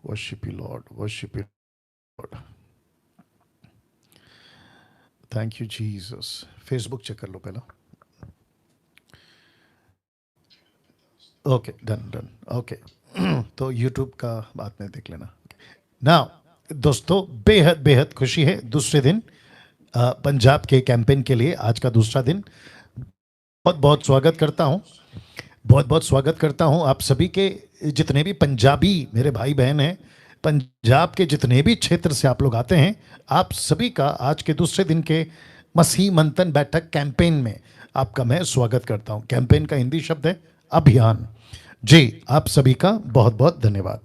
Worship you lord, worship you lord. Thank you Jesus. Facebook check कर लो पहला। Okay, done done, okay. तो YouTube का बात नहीं देख लेना ना। दोस्तों, बेहद बेहद खुशी है, दूसरे दिन पंजाब के कैंपेन के लिए आज का दूसरा दिन। बहुत बहुत स्वागत करता हूं, बहुत बहुत स्वागत करता हूं आप सभी के। जितने भी पंजाबी मेरे भाई बहन हैं, पंजाब के जितने भी क्षेत्र से आप लोग आते हैं, आप सभी का आज के दूसरे दिन के मसीह मंथन बैठक कैंपेन में आपका मैं स्वागत करता हूं। कैंपेन का हिंदी शब्द है अभियान। जी, आप सभी का बहुत बहुत धन्यवाद।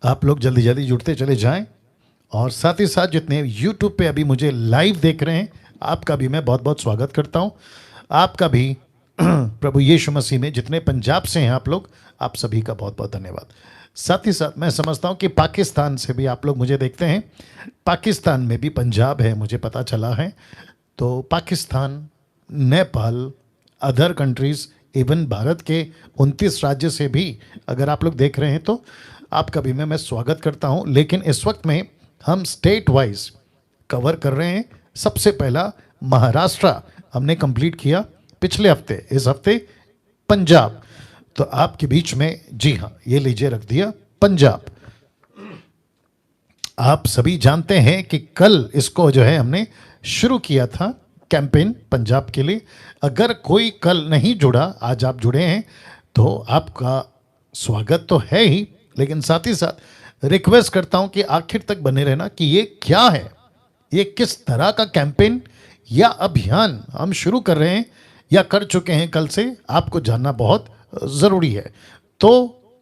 आप लोग जल्दी जल्दी जुड़ते चले जाएं, और साथ ही साथ जितने यूट्यूब पे अभी मुझे लाइव देख रहे हैं, आपका भी मैं बहुत बहुत स्वागत करता हूं। आपका भी प्रभु यीशु मसीह में जितने पंजाब से हैं आप लोग, आप सभी का बहुत बहुत धन्यवाद। साथ ही साथ मैं समझता हूं कि पाकिस्तान से भी आप लोग मुझे देखते हैं। पाकिस्तान में भी पंजाब है, मुझे पता चला है। तो Pakistan, Nepal, other countries, even Bharat के 29 राज्य से भी अगर आप लोग देख रहे हैं तो आपका भी मैं स्वागत करता हूं। लेकिन इस वक्त में हम स्टेट वाइज कवर कर रहे हैं। सबसे पहला महाराष्ट्र हमने कंप्लीट किया पिछले हफ्ते, इस हफ्ते पंजाब। तो आपके बीच में, जी हाँ, ये लीजिए रख दिया पंजाब। आप सभी जानते हैं कि कल इसको जो है हमने शुरू किया था कैंपेन पंजाब के लिए। अगर कोई कल नहीं जुड़ा, आज आप जुड़े हैं, तो आपका स्वागत तो है ही, लेकिन साथ ही साथ रिक्वेस्ट करता हूं कि आखिर तक बने रहना कि ये क्या है, ये किस तरह का कैंपेन या अभियान हम शुरू कर रहे हैं या कर चुके हैं कल से, आपको जानना बहुत ज़रूरी है। तो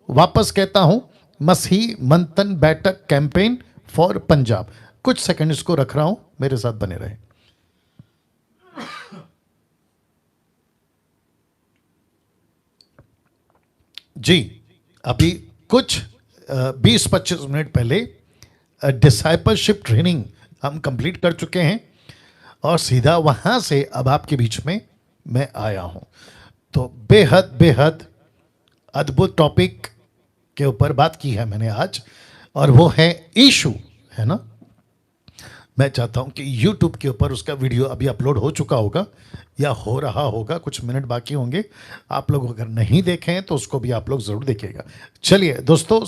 वापस कहता हूं, मसीह मंथन बैठक कैंपेन फॉर पंजाब। कुछ सेकंड इसको रख रहा हूं, मेरे साथ बने रहे। जी, अभी कुछ 20-25 मिनट पहले डिसाइपलशिप ट्रेनिंग हम कंप्लीट कर चुके हैं, और सीधा वहां से अब आपके बीच में मैं आया हूं। तो बेहद बेहद अद्भुत टॉपिक के ऊपर बात की है मैंने आज, और वो है यीशु, है ना। मैं चाहता हूं कि YouTube के ऊपर उसका वीडियो अभी अपलोड हो चुका होगा या हो रहा होगा, कुछ मिनट बाकी होंगे। आप लोग अगर नहीं देखे हैं तो उसको भी आप लोग ज़रूर देखिएगा। चलिए दोस्तों,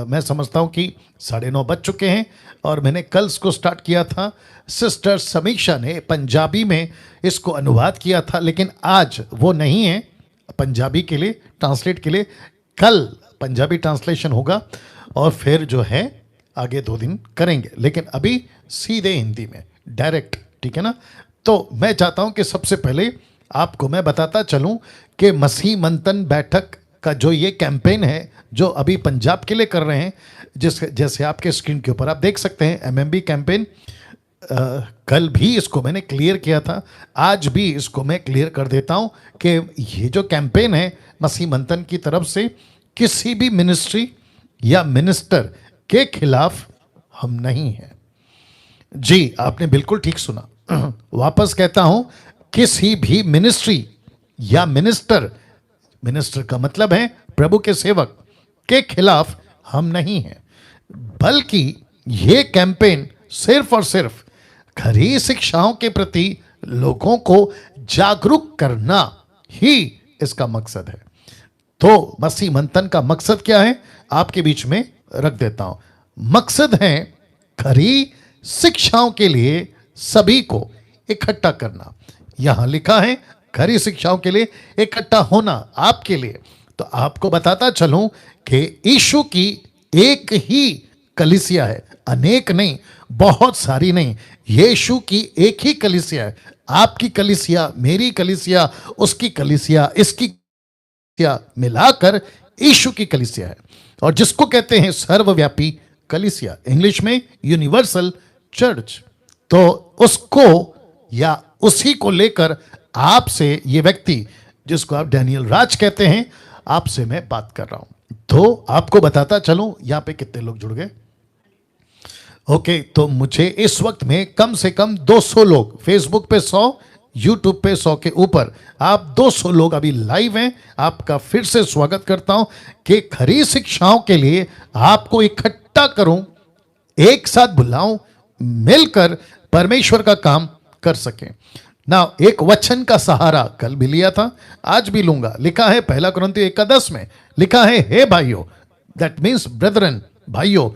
मैं समझता हूं कि 9:30 बज चुके हैं, और मैंने कल इसको स्टार्ट किया था। सिस्टर समीक्षा ने पंजाबी में इसको अनुवाद किया था, लेकिन आज वो नहीं है पंजाबी के लिए, ट्रांसलेट के लिए। कल पंजाबी ट्रांसलेशन होगा, और फिर जो है आगे 2 दिन करेंगे, लेकिन अभी सीधे हिंदी में डायरेक्ट, ठीक है ना। तो मैं चाहता हूं कि सबसे पहले आपको मैं बताता चलूं कि मसीह मंथन बैठक का जो ये कैंपेन है, जो अभी पंजाब के लिए कर रहे हैं, जैसे आपके स्क्रीन के ऊपर आप देख सकते हैं, एमएमबी कैंपेन। कल भी इसको मैंने क्लियर किया था, आज भी इसको मैं क्लियर कर देता हूं कि ये जो कैंपेन है मसीह मंथन की तरफ से, किसी भी मिनिस्ट्री या मिनिस्टर के खिलाफ हम नहीं हैं। जी, आपने बिल्कुल ठीक सुना। वापस कहता हूं, किसी भी मिनिस्ट्री या मिनिस्टर, मिनिस्टर का मतलब है प्रभु के सेवक, के खिलाफ हम नहीं हैं। बल्कि ये कैंपेन सिर्फ और सिर्फ खरी शिक्षाओं के प्रति लोगों को जागरूक करना ही इसका मकसद है। तो मसीह मंथन का मकसद क्या है, आपके बीच में रख देता हूं। मकसद है खरी शिक्षाओं के लिए सभी को इकट्ठा करना। यहां लिखा है खरी शिक्षाओं के लिए इकट्ठा होना आपके लिए। तो आपको बताता चलूं कि यीशु की एक ही कलीसिया है, अनेक नहीं, बहुत सारी नहीं। यीशु की एक ही कलीसिया है। आपकी कलीसिया, मेरी कलीसिया, उसकी कलीसिया, इसकी कलीसिया मिलाकर यीशु की कलीसिया है, और जिसको कहते हैं सर्वव्यापी कलीसिया, इंग्लिश में यूनिवर्सल चर्च। तो उसको या उसी को लेकर आपसे, ये व्यक्ति जिसको आप डैनियल राज कहते हैं, आपसे मैं बात कर रहा हूं। तो आपको बताता चलूं यहां पे कितने लोग जुड़ गए। ओके, तो मुझे इस वक्त में कम से कम 200 लोग, फेसबुक पे 100, यूट्यूब पे 100 के ऊपर, आप 200 लोग अभी लाइव हैं। आपका फिर से स्वागत करता हूं कि खरी शिक्षाओं के लिए आपको इकट्ठा करूं, एक साथ बुलाऊं, मिलकर परमेश्वर का काम कर सकें ना। एक वचन का सहारा कल भी लिया था, आज भी लूंगा। लिखा है 1 कुरिन्थियों 1:10 में, लिखा है हे भाइयों, दैट मीन्स ब्रदरन, भाइयों,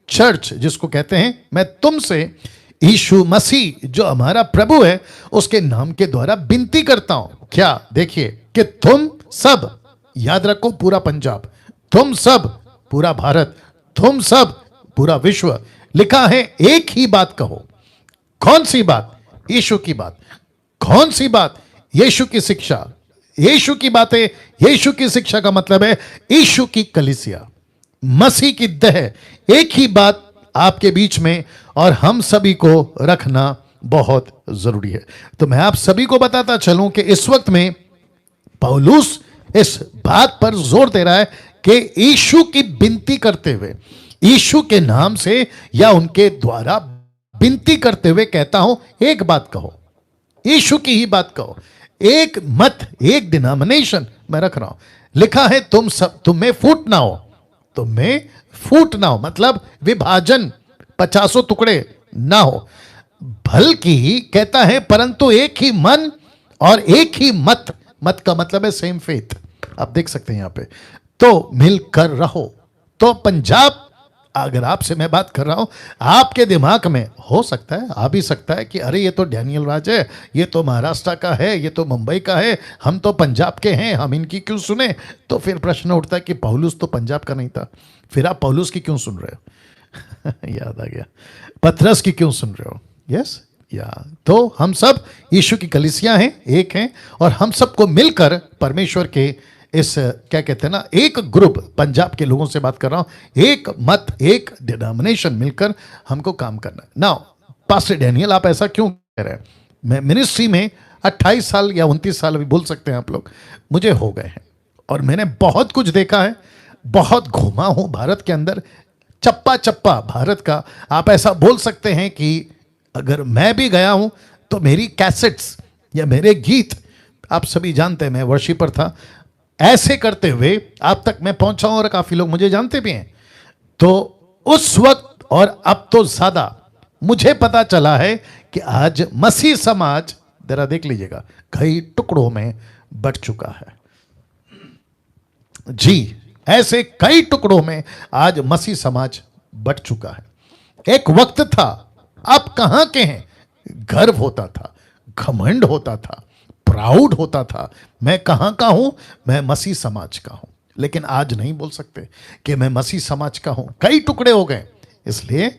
चर्च जिसको कहते हैं, मैं तुमसे यीशु मसीह जो हमारा प्रभु है उसके नाम के द्वारा विनती करता हूं। क्या? देखिए कि तुम सब, याद रखो पूरा पंजाब, तुम सब पूरा भारत, तुम सब पूरा विश्व, लिखा है एक ही बात कहो। कौन सी बात? यीशु की बात। कौन सी बात? यीशु की शिक्षा। यीशु की बातें, यीशु की शिक्षा का मतलब है यीशु की कलीसिया, मसीह की देह। एक ही बात आपके बीच में और हम सभी को रखना बहुत जरूरी है। तो मैं आप सभी को बताता चलूं कि इस वक्त में पौलुस इस बात पर जोर दे रहा है कि यीशु की विनती करते हुए, यीशु के नाम से या उनके द्वारा विनती करते हुए कहता हूं, एक बात कहो, यीशु की ही बात कहो। एक मत, एक डिनोमिनेशन मैं रख रहा हूं। लिखा है तुम सब, तुम में फूट ना हो, तुम में फूट ना हो, मतलब विभाजन, 50 टुकड़े ना हो, बल्कि कहता है परंतु एक ही मन और एक ही मत। मत का मतलब है सेम फेथ, आप देख सकते हैं यहां पे। तो मिलकर रहो। तो पंजाब, अगर आपसे मैं बात कर रहा हूं, आपके दिमाग में हो सकता है, आ भी सकता है कि अरे ये तो डैनियल राज है, ये तो महाराष्ट्र का है, ये तो मुंबई का है, हम तो पंजाब के हैं, हम इनकी क्यों सुने? तो फिर प्रश्न उठता है कि पौलुस तो पंजाब का नहीं था, फिर आप पौलुस की क्यों सुन रहे हो? याद आ गया, पतरस की क्यों सुन रहे हो? यस या, तो हम सब यीशु की कलीसिया हैं, एक हैं, और हम सबको मिलकर परमेश्वर के इस, क्या कहते हैं ना, एक ग्रुप, पंजाब के लोगों से बात कर रहा हूं, एक मत, एक डिनोमिनेशन, मिलकर हमको काम करना है। नाउ पास्टर डैनियल, आप ऐसा क्यों कह रहे हैं? मैं मिनिस्ट्री में 28 साल या 29 साल अभी बोल सकते हैं आप लोग, मुझे हो गए हैं, और मैंने बहुत कुछ देखा है, बहुत घूमा हूं भारत के अंदर, चप्पा चप्पा भारत का। आप ऐसा बोल सकते हैं कि अगर मैं भी गया हूं तो मेरी कैसेट्स या मेरे गीत, आप सभी जानते हैं मैं वर्शिपर था, ऐसे करते हुए आप तक मैं पहुंचा हूं और काफी लोग मुझे जानते भी हैं। तो उस वक्त और अब तो ज्यादा मुझे पता चला है कि आज मसीह समाज, जरा देख लीजिएगा, कई टुकड़ों में बट चुका है। जी, ऐसे कई टुकड़ों में आज मसीह समाज बट चुका है। एक वक्त था, आप कहां के हैं, गर्व होता था, घमंड होता था, प्राउड होता था, मैं कहां का हूं, मैं मसीह समाज का हूं। लेकिन आज नहीं बोल सकते कि मैं मसीह समाज का हूं, कई टुकड़े हो गए। इसलिए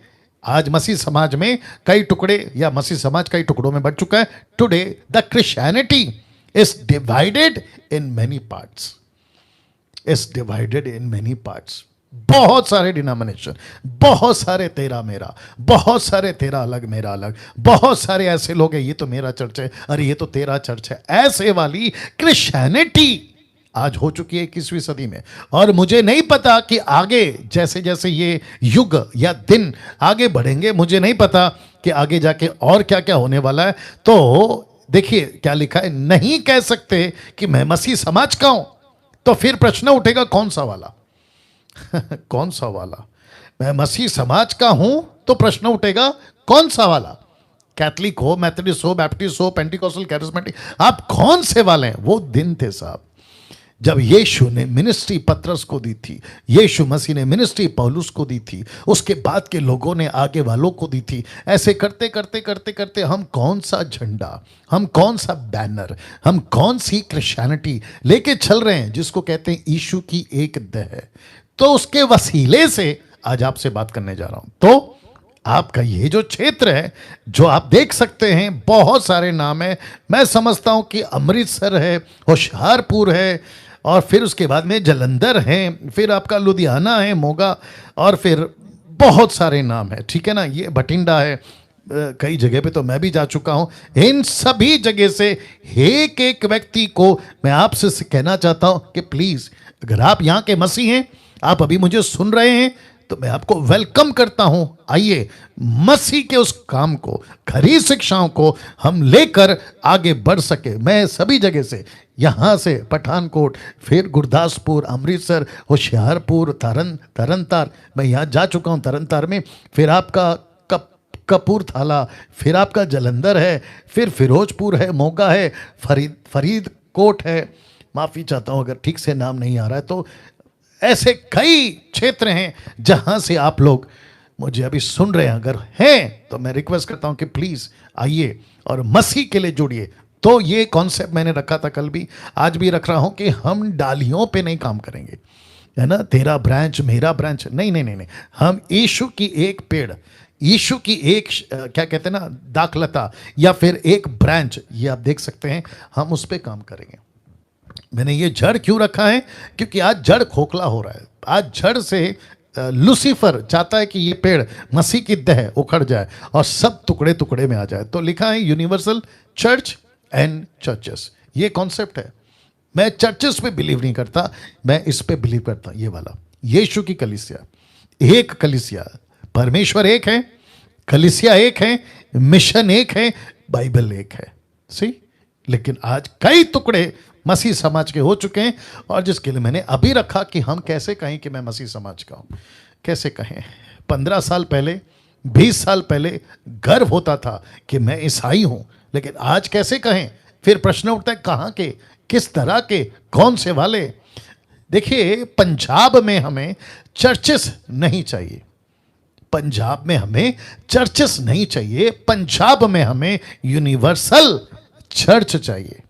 आज मसीह समाज में कई टुकड़े, या मसीह समाज कई टुकड़ों में बढ़ चुका है। Today the Christianity is divided in many parts, is divided in many parts. बहुत सारे डिनोमिनेशन, बहुत सारे तेरा मेरा, बहुत सारे तेरा अलग मेरा अलग, बहुत सारे ऐसे लोग हैं, ये तो मेरा चर्च है, अरे ये तो तेरा चर्च है। ऐसे वाली क्रिश्चियनिटी आज हो चुकी है 21वीं सदी में। और मुझे नहीं पता कि आगे जैसे जैसे ये युग या दिन आगे बढ़ेंगे, मुझे नहीं पता कि आगे जाके और क्या क्या होने वाला है। तो देखिए क्या लिखा है, नहीं कह सकते कि मैं मसीह समाज का हूं, तो फिर प्रश्न उठेगा कौन सा वाला? कौन सा वाला? मैं मसीह समाज का हूं तो प्रश्न उठेगा कौन सा वाला? कैथलिक हो, मेथोडिस्ट हो, बैप्टिस्ट हो, पेंटिकोस्टल, कैरिस्मेटिक, आप कौन से वाले हैं? वो दिन थे साहब जब यीशु ने मिनिस्ट्री पतरस को दी थी, यीशु मसीह ने मिनिस्ट्री पौलुस को दी थी, उसके बाद के लोगों ने आगे वालों को दी थी। ऐसे करते करते करते करते हम कौन सा झंडा, हम कौन सा बैनर, हम कौन सी क्रिश्चियनिटी लेके चल रहे हैं, जिसको कहते हैं यीशु की एक देह। तो उसके वसीले से आज आपसे बात करने जा रहा हूं। तो आपका ये जो क्षेत्र है, जो आप देख सकते हैं, बहुत सारे नाम है। मैं समझता हूं कि अमृतसर है, होशियारपुर है, और फिर उसके बाद में जलंधर है, फिर आपका लुधियाना है, मोगा, और फिर बहुत सारे नाम है, ठीक है ना। ये भटिंडा है, कई जगह पे तो मैं भी जा चुका हूं। इन सभी जगह से एक एक व्यक्ति को मैं आपसे कहना चाहता हूं कि प्लीज, अगर आप यहां के मसीह हैं, आप अभी मुझे सुन रहे हैं, तो मैं आपको वेलकम करता हूं। आइए मसीह के उस काम को, खरी शिक्षाओं को हम लेकर आगे बढ़ सके। मैं सभी जगह से, यहाँ से पठानकोट, फिर गुरदासपुर, अमृतसर, होशियारपुर, तरनतार, मैं यहाँ जा चुका हूँ तरनतार में, फिर आपका कपूरथला, फिर आपका जलंधर है, फिर फिरोजपुर है, मोगा है, फरीदकोट है, माफ़ी चाहता हूँ अगर ठीक से नाम नहीं आ रहा है। तो ऐसे कई क्षेत्र हैं जहां से आप लोग मुझे अभी सुन रहे हैं। अगर हैं तो मैं रिक्वेस्ट करता हूं कि प्लीज़ आइए और मसीह के लिए जुड़िए। तो ये कॉन्सेप्ट मैंने रखा था कल भी, आज भी रख रहा हूं कि हम डालियों पे नहीं काम करेंगे, है ना, तेरा ब्रांच मेरा ब्रांच, नहीं नहीं नहीं नहीं। हम यीशु की एक पेड़, यीशु की एक क्या कहते हैं ना, दाखलता या फिर एक ब्रांच, ये आप देख सकते हैं, हम उस पर काम करेंगे। मैंने ये जड़ क्यों रखा है? क्योंकि आज जड़ खोखला हो रहा है। आज जड़ से लूसीफर चाहता है कि ये पेड़ मसीह की देह उखड़ जाए और सब टुकड़े टुकड़े में आ जाए। तो लिखा है यूनिवर्सल चर्च एंड चर्चेस, ये कॉन्सेप्ट है। मैं चर्चेस पे बिलीव नहीं करता, मैं इस पे बिलीव करता, ये वाला यीशु की कलीसिया, एक कलीसिया, परमेश्वर एक है, कलीसिया एक है, मिशन एक है, बाइबल एक है। सी, लेकिन आज कई टुकड़े मसीह समाज के हो चुके हैं, और जिसके लिए मैंने अभी रखा कि हम कैसे कहें कि मैं मसीह समाज का हूं। कैसे कहें? 15 साल पहले, 20 साल पहले गर्व होता था कि मैं ईसाई हूं, लेकिन आज कैसे कहें? फिर प्रश्न उठता है कहां के, किस तरह के, कौन से वाले। देखिए, पंजाब में हमें चर्चेस नहीं चाहिए, पंजाब में हमें चर्चेस नहीं चाहिए, पंजाब में हमें यूनिवर्सल चर्च चाहिए।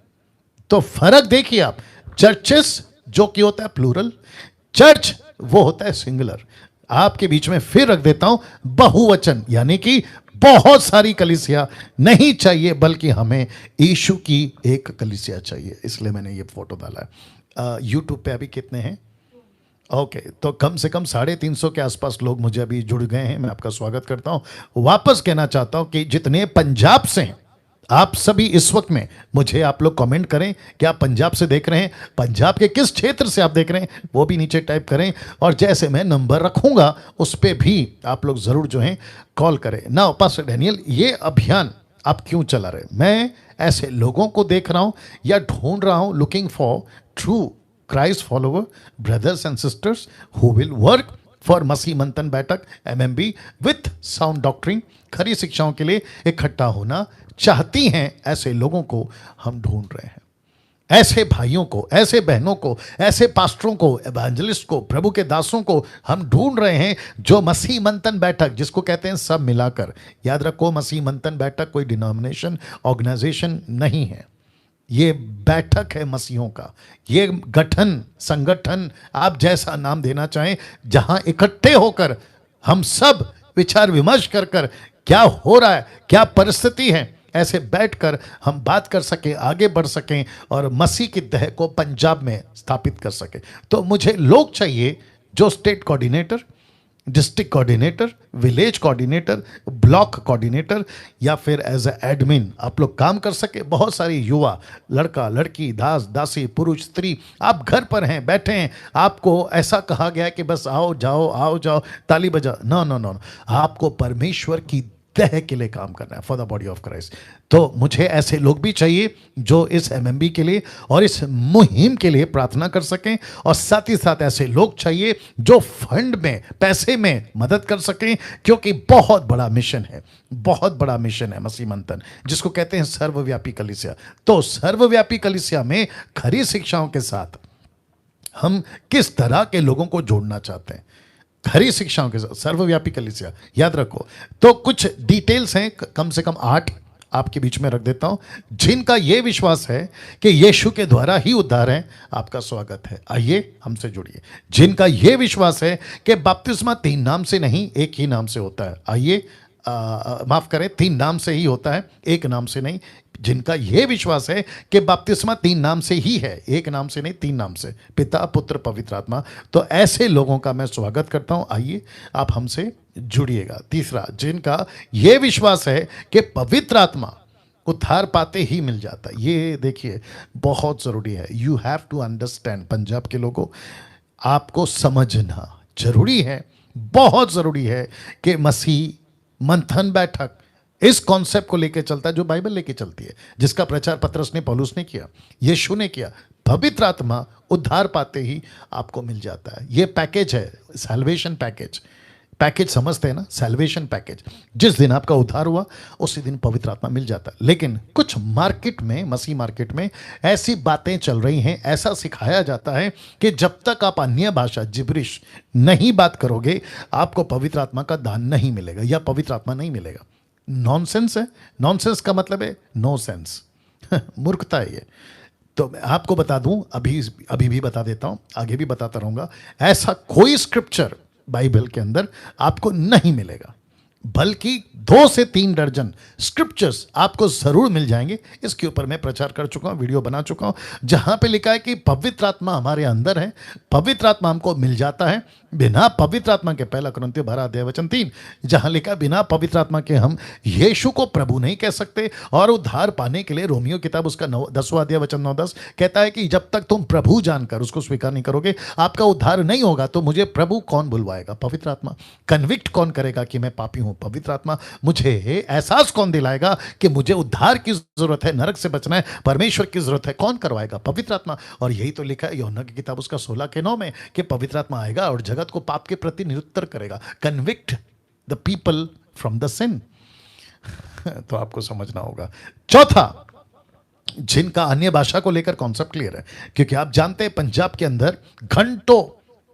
तो फर्क देखिए आप, चर्चेस जो कि होता है प्लूरल, चर्च वो होता है सिंगुलर। आपके बीच में फिर रख देता हूं बहुवचन, यानी कि बहुत सारी कलीसिया नहीं चाहिए, बल्कि हमें यीशु की एक कलीसिया चाहिए। इसलिए मैंने ये फोटो डाला है। यूट्यूब पे अभी कितने हैं? ओके, तो कम से कम 350 के आसपास लोग मुझे अभी जुड़ गए हैं। मैं आपका स्वागत करता हूं। वापस कहना चाहता हूं कि जितने पंजाब से हैं, आप सभी इस वक्त में मुझे आप लोग कमेंट करें कि आप पंजाब से देख रहे हैं, पंजाब के किस क्षेत्र से आप देख रहे हैं वो भी नीचे टाइप करें, और जैसे मैं नंबर रखूंगा उस पर भी आप लोग ज़रूर जो हैं कॉल करें ना। पास्टर डैनियल, ये अभियान आप क्यों चला रहे? मैं ऐसे लोगों को देख रहा हूं या ढूंढ रहा हूं, looking for true Christ follower brothers and sisters who will work for मसीह मंथन बैठक MMB विथ साउंड डॉक्ट्रिन, खरी शिक्षाओं के लिए इकट्ठा होना चाहती हैं। ऐसे लोगों को हम ढूंढ रहे हैं, ऐसे भाइयों को, ऐसे बहनों को, ऐसे पास्टरों को, एवेंजलिस्ट को, प्रभु के दासों को हम ढूंढ रहे हैं, जो मसीह मंथन बैठक, जिसको कहते हैं सब मिलाकर। याद रखो, मसीह मंथन बैठक कोई डिनोमिनेशन, ऑर्गेनाइजेशन नहीं है, ये बैठक है मसीहों का, ये गठन, संगठन, आप जैसा नाम देना चाहें, जहां इकट्ठे होकर हम सब विचार विमर्श कर कर क्या हो रहा है, क्या परिस्थिति है, ऐसे बैठकर हम बात कर सकें, आगे बढ़ सकें और मसीह की देह को पंजाब में स्थापित कर सकें। तो मुझे लोग चाहिए जो state coordinator, district coordinator, village coordinator, block coordinator या फिर एज ए एडमिन आप लोग काम कर सके। बहुत सारी युवा, लड़का लड़की, दास दासी, पुरुष स्त्री, आप घर पर हैं, बैठे हैं, आपको ऐसा कहा गया है कि बस आओ जाओ आओ जाओ, ताली बजा, नो नो नो, आपको परमेश्वर की देह के लिए काम करना है, for the body of Christ. तो मुझे ऐसे लोग भी चाहिए जो इस MMB के लिए और इस मुहिम के लिए प्रार्थना कर सकें, और साथ ही साथ ऐसे लोग चाहिए जो फंड में, पैसे में मदद कर सकें, क्योंकि बहुत बड़ा मिशन है, बहुत बड़ा मिशन है मसीह मंथन, जिसको कहते हैं सर्वव्यापी कलीसिया। तो सर्वव्यापी कलीसिया में खरी शिक्षाओं के साथ हम किस तरह के लोगों को जोड़ना चाहते हैं, खरी शिक्षाओं के साथ सर्वव्यापी कलीसिया, याद रखो। तो कुछ डिटेल्स हैं, कम से कम 8 आपके बीच में रख देता हूं, जिनका यह विश्वास है कि यीशु के द्वारा ही उद्धार है, आपका स्वागत है, आइए हमसे जुड़िए। जिनका यह विश्वास है कि बपतिस्मा 3 नाम से नहीं, एक ही नाम से होता है, आइए, माफ करें, 3 नाम से ही होता है, एक नाम से नहीं। जिनका यह विश्वास है कि बपतिस्मा 3 नाम से ही है, एक नाम से नहीं, 3 नाम से, पिता पुत्र पवित्र आत्मा, तो ऐसे लोगों का मैं स्वागत करता हूं, आइए आप हमसे जुड़िएगा। तीसरा, जिनका यह विश्वास है कि पवित्र आत्मा उद्धार पाते ही मिल जाता है, ये देखिए बहुत ज़रूरी है। You have to understand, Punjab के लोगों, आपको समझना जरूरी है बहुत जरूरी है कि मसीह मंथन बैठक इस कॉन्सेप्ट को लेकर चलता है जो बाइबल लेके चलती है, जिसका प्रचार पतरस ने, पौलुस ने किया, यीशु ने किया। पवित्र आत्मा उद्धार पाते ही आपको मिल जाता है। ये पैकेज है, सैल्वेशन पैकेज। पैकेज समझते हैं ना, सैल्वेशन पैकेज। जिस दिन आपका उद्धार हुआ उसी दिन पवित्र आत्मा मिल जाता है। लेकिन कुछ मार्केट में, मसीह मार्केट में ऐसी बातें चल रही हैं, ऐसा सिखाया जाता है कि जब तक आप अन्य भाषा जिब्रिश नहीं बात करोगे आपको पवित्र आत्मा का दान नहीं मिलेगा या पवित्र आत्मा नहीं मिलेगा। नॉनसेंस है। नॉनसेंस का मतलब है नो सेंस, मूर्खता है ये। तो मैं आपको बता दूं, अभी भी बता देता हूं, आगे भी बताता रहूंगा, ऐसा कोई स्क्रिप्चर बाइबल के अंदर आपको नहीं मिलेगा, बल्कि 2 से 3 दर्जन स्क्रिप्चर्स आपको जरूर मिल जाएंगे। इसके ऊपर मैं प्रचार कर चुका हूं, वीडियो बना चुका हूं, जहां पे लिखा है कि पवित्र आत्मा हमारे अंदर है, पवित्र आत्मा हमको मिल जाता है। बिना पवित्र आत्मा के, 1 कुरिन्थियों 12:3, जहां लिखा बिना पवित्र आत्मा के हम यीशु को प्रभु नहीं कह सकते। और उद्धार पाने के लिए रोमियो किताब उसका 10:9-10 कहता है कि जब तक तुम प्रभु जानकर उसको स्वीकार नहीं करोगे आपका उद्धार नहीं होगा। तो मुझे प्रभु कौन बुलवाएगा? पवित्र आत्मा। कन्विक्ट कौन करेगा कि मैं पापी हूं? पवित्र आत्मा। मुझे एहसास कौन दिलाएगा कि मुझे उद्धार की जरूरत है, नरक से बचना है, परमेश्वर की जरूरत है? कौन करवाएगा? पवित्र आत्मा। और यही तो लिखा है यूहन्ना की किताब उसका 16:9 में कि पवित्र आत्मा आएगा और जगत को पाप के प्रति निरुत्तर करेगा, convict the people from the sin. तो आपको समझना होगा। चौथा, जिनका अन्य भाषा को लेकर कॉन्सेप्ट क्लियर है, क्योंकि आप जानते हैं पंजाब के अंदर घंटों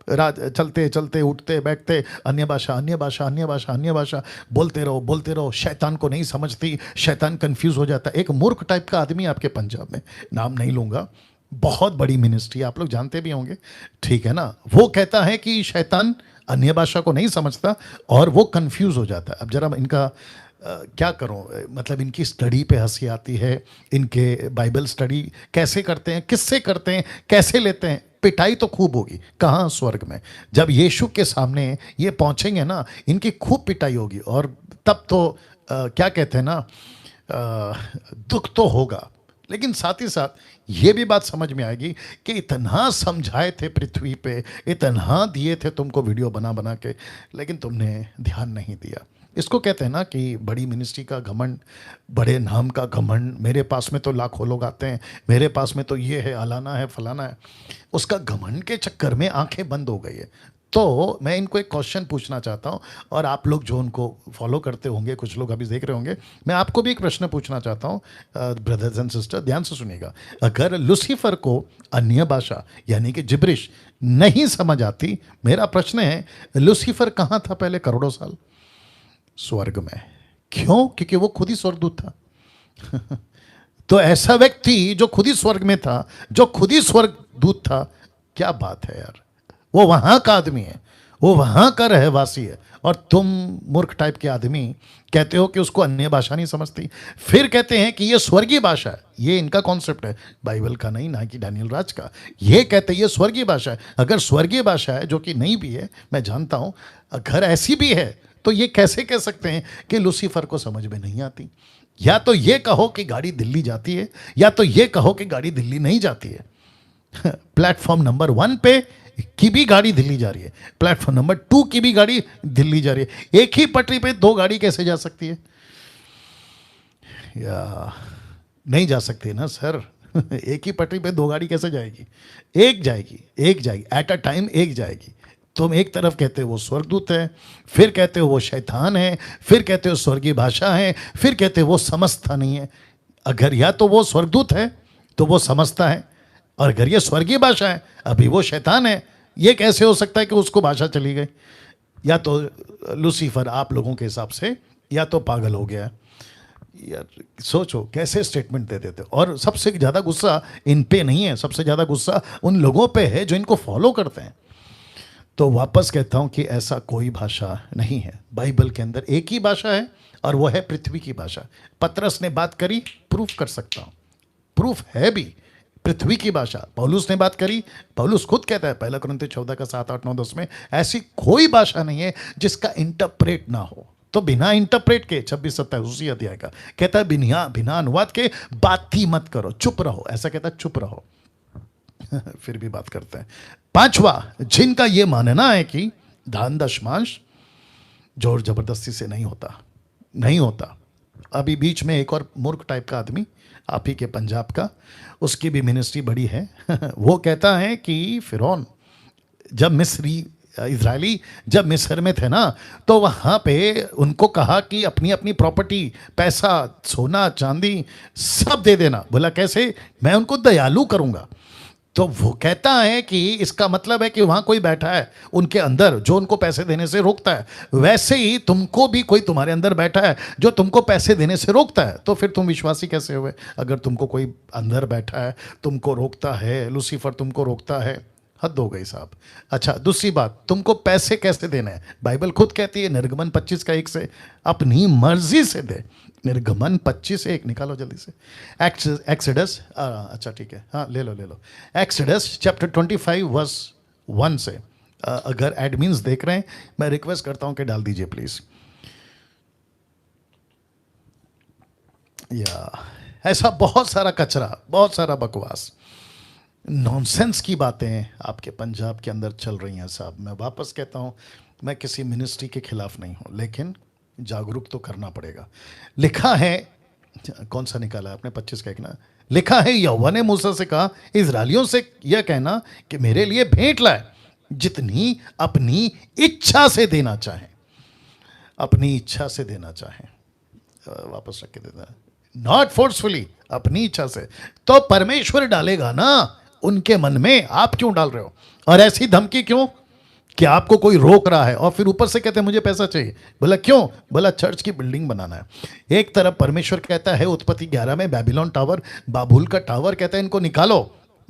चलते चलते उठते बैठते अन्य भाषा, अन्य भाषा, अन्य भाषा, अन्य भाषा, बोलते रहो। शैतान को नहीं समझती, शैतान कंफ्यूज हो जाता है। एक मूर्ख टाइप का आदमी आपके पंजाब में, नाम नहीं लूंगा, बहुत बड़ी मिनिस्ट्री, आप लोग जानते भी होंगे, ठीक है ना। वो कहता है कि शैतान अन्य भाषा को नहीं समझता और वो कंफ्यूज हो जाता है। अब जरा इनका क्या करूं, मतलब इनकी स्टडी पे हंसी आती है। इनके बाइबल स्टडी कैसे करते हैं, किससे करते हैं, कैसे लेते हैं? पिटाई तो खूब होगी। कहाँ? स्वर्ग में। जब यीशु के सामने ये पहुंचेंगे ना, इनकी खूब पिटाई होगी। और तब तो क्या कहते हैं ना, दुख तो होगा, लेकिन साथ ही साथ ये भी बात समझ में आएगी कि इतना समझाए थे पृथ्वी पे, इतना दिए थे तुमको वीडियो बना बना के, लेकिन तुमने ध्यान नहीं दिया। इसको कहते हैं ना कि बड़ी मिनिस्ट्री का घमंड, बड़े नाम का घमंड। मेरे पास में तो लाखों लोग आते हैं, मेरे पास में तो ये है, अलाना है, फलाना है। उसका घमंड के चक्कर में आंखें बंद हो गई है। तो मैं इनको एक क्वेश्चन पूछना चाहता हूं, और आप लोग जो उनको फॉलो करते होंगे, कुछ लोग अभी देख रहे होंगे, मैं आपको भी एक प्रश्न पूछना चाहता हूं। ब्रदर्स एंड सिस्टर, ध्यान से सुनिएगा। अगर लूसीफर को अन्य भाषा यानी कि जिब्रिश नहीं समझ आती, मेरा प्रश्न है, लूसीफर कहाँ था पहले करोड़ों साल? स्वर्ग में। क्यों? क्योंकि वो खुद ही स्वर्गदूत था। तो ऐसा व्यक्ति जो खुद ही स्वर्ग में था, जो खुद ही स्वर्गदूत था, क्या बात है यार, वो वहां का आदमी है, वो वहां का रहवासी है, और तुम मूर्ख टाइप के आदमी कहते हो कि उसको अन्य भाषा नहीं समझती। फिर कहते हैं कि ये स्वर्गीय भाषा है। ये इनका कॉन्सेप्ट है, बाइबल का नहीं, ना कि डैनियल राज का। ये कहते हैं ये स्वर्गीय भाषा है। अगर स्वर्गीय भाषा है, जो कि नहीं भी है, मैं जानता हूं, अगर ऐसी भी है, तो ये कैसे कह सकते हैं कि लूसीफर को समझ में नहीं आती? या तो ये कहो कि गाड़ी दिल्ली जाती है, या तो ये कहो कि गाड़ी दिल्ली नहीं जाती है। प्लेटफॉर्म नंबर 1 पे की भी गाड़ी दिल्ली जा रही है, प्लेटफॉर्म नंबर 2 की भी गाड़ी दिल्ली जा रही है। एक ही पटरी पे 2 गाड़ी कैसे जा सकती है? या नहीं जा सकती ना सर। एक ही पटरी पे 2 गाड़ी कैसे जाएगी? एक जाएगी, एट अ टाइम एक जाएगी। तुम एक तरफ कहते हो वो स्वर्गदूत है, फिर कहते हो वो शैतान है, फिर कहते हो स्वर्गीय भाषा है, फिर कहते हो वो समझता नहीं है। अगर या तो वो स्वर्गदूत है तो वो समझता है, और अगर ये स्वर्गीय भाषा है अभी वो शैतान है। ये कैसे हो सकता है कि उसको भाषा चली गई? या तो लूसीफर आप लोगों के हिसाब से या तो पागल हो गया। यार सोचो कैसे स्टेटमेंट दे देते। और सबसे ज़्यादा गुस्सा इन पे नहीं है, सबसे ज़्यादा गुस्सा उन लोगों पे है जो इनको फॉलो करते हैं। तो वापस कहता हूं कि ऐसा कोई भाषा नहीं है। बाइबल के अंदर एक ही भाषा है, और वो है पृथ्वी की भाषा। पतरस ने बात करी, प्रूफ कर सकता हूं, प्रूफ है भी, पृथ्वी की भाषा। पौलुस ने बात करी, पौलुस खुद कहता है 1 कुरिन्थियों 14 का 7, 8, 9, 10 में, ऐसी कोई भाषा नहीं है जिसका इंटरप्रेट ना हो। तो बिना इंटरप्रेट के 26-27 उसी अध्याय का कहता है, बिना अनुवाद के बात ही मत करो, चुप रहो। ऐसा कहता है, चुप रहो। फिर भी बात करते हैं। 5वां, जिनका यह मानना है कि दान दशमांश जोर जबरदस्ती से नहीं होता, नहीं होता। अभी बीच में एक और मूर्ख टाइप का आदमी, आप ही के पंजाब का, उसकी भी मिनिस्ट्री बड़ी है वो कहता है कि फिरौन जब इजरायली जब मिस्र में थे ना, तो वहाँ पे उनको कहा कि अपनी अपनी प्रॉपर्टी, पैसा, सोना चांदी सब दे देना। बोला कैसे? मैं उनको दयालु करूँगा। तो वो कहता है कि इसका मतलब है कि वहाँ कोई बैठा है उनके अंदर जो उनको पैसे देने से रोकता है। वैसे ही तुमको भी कोई तुम्हारे अंदर बैठा है जो तुमको पैसे देने से रोकता है। तो फिर तुम विश्वासी कैसे हुए? अगर तुमको कोई अंदर बैठा है, तुमको रोकता है, लूसीफर तुमको रोकता है, हद हो गई साहब। अच्छा, दूसरी बात, तुमको पैसे कैसे देने हैं? बाइबल खुद कहती है निर्गमन 25 का 1 से, अपनी मर्जी से दे। निर्गमन 25:1 निकालो जल्दी से। एक्सोडस, अच्छा ठीक है, हाँ ले लो ले लो। एक्सोडस चैप्टर 25 वर्स 1 से। अगर एडमिन्स देख रहे हैं, मैं रिक्वेस्ट करता हूं कि डाल दीजिए प्लीज। या ऐसा बहुत सारा कचरा, बहुत सारा बकवास, नॉनसेंस की बातें आपके पंजाब के अंदर चल रही हैं साहब। मैं वापस कहता हूं, मैं किसी मिनिस्ट्री के खिलाफ नहीं हूं, लेकिन जागरूक तो करना पड़ेगा। लिखा है, कौन सा निकाला है आपने? 25 का 1 ना। लिखा है, यहोवा ने मूसा से कहा, इजराइलियों से यह कहना कि मेरे लिए भेंट लाए, जितनी अपनी इच्छा से देना चाहें। अपनी इच्छा से देना चाहें, वापस रख के देना, नॉट फोर्सफुली, अपनी इच्छा से। तो परमेश्वर डालेगा ना उनके मन में, आप क्यों डाल रहे हो? और ऐसी धमकी क्यों कि आपको कोई रोक रहा है और फिर ऊपर से कहते हैं मुझे पैसा चाहिए। बोला क्यों? बोला चर्च की बिल्डिंग बनाना है। एक तरफ परमेश्वर कहता है उत्पत्ति 11 में, बेबीलोन टावर, बाबुल का टावर, कहता है इनको निकालो,